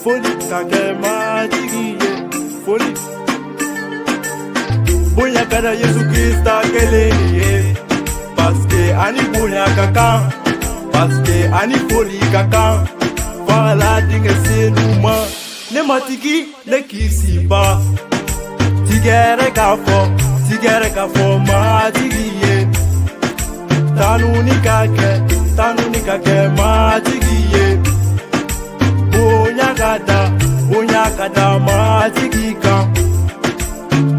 folie kake matigi ye folie bonya kada Yesu Krista keleni ye paske ani bonya kaka paske ani folie kaka voilà dingue c'est nous ne matigi ne kisiba tigere kafo matigi ye tanuni kake matigi ye bonya kada matigi kan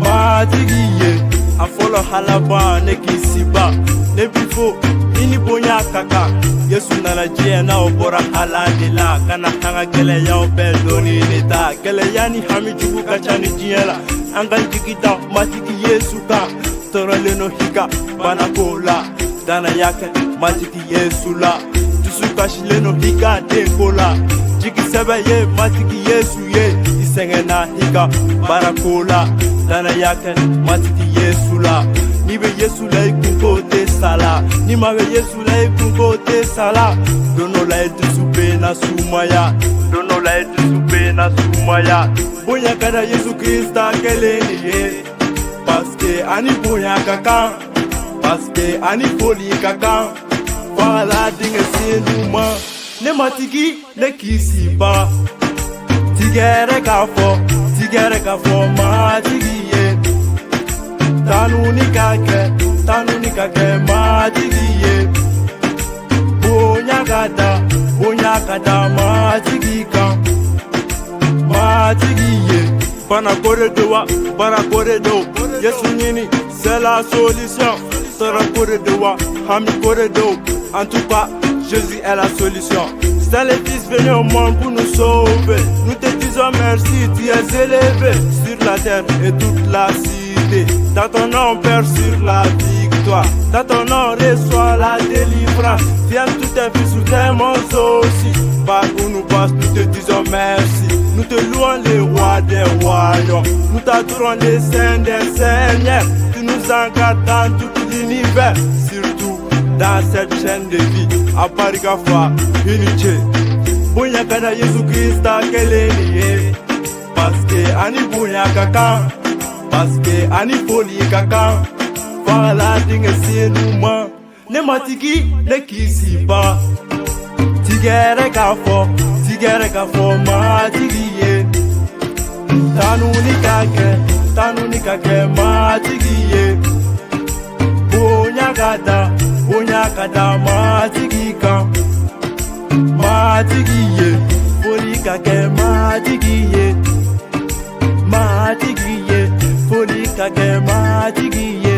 matigi ye afolo halaba ne kisiba ne bifo ini bonya kaka Yesu nana jiya na obora haladila kana hanga gele ya obedoni nita gele yani hami jugu kachani jiela angan jigita matigi Yesu ka torale no hika banakola dana yake matigi Yesu la tusuka shileno hika dekola jigi sebe ye matigi Yesu ye isengena hika barakola dana yake matigi Yesu la nibe Yesu la ikunko te sala ni mabe Yesu la ikunko te sala dono la etu supe na sumaya dono la etu supe na sumaya bonya kada Yesu Krista keleni ye paske ani bonya kaka paske ani folie kaka voilà dingue c'est nous ne matigi ne kisiba tigere kafo matigi ye tanuni kake matigi ye bonya kada matigi kan matigi ye bana kore do Yesu nini c'est la solution sera kore do hami kore do en tout cas Jésus est la solution c'est le fils venu au monde pour nous sauver nous te disons merci tu es élevé sur la terre et toute la cité dans ton nom Père sur la victoire dans ton nom reçois la délivrance viens tous tes fils sous tes mains aussi par où nous passe nous te disons merci nous te louons les rois des royaumes nous t'adorons les saints des seigneurs tu nous encadres dans tout l'univers surtout dans cette chaîne de vie à Parikafa Hiniche bonya kada Yesu Krista keleni ye paske ani bonya kaka paske ani folie kaka voilà dingue c'est nous ne matigi ne kisiba tigere kafo matigi ye tanuni kake matigi ye bonya kada matigi kan matigi ye folie kake matigi ye folie kake matigi ye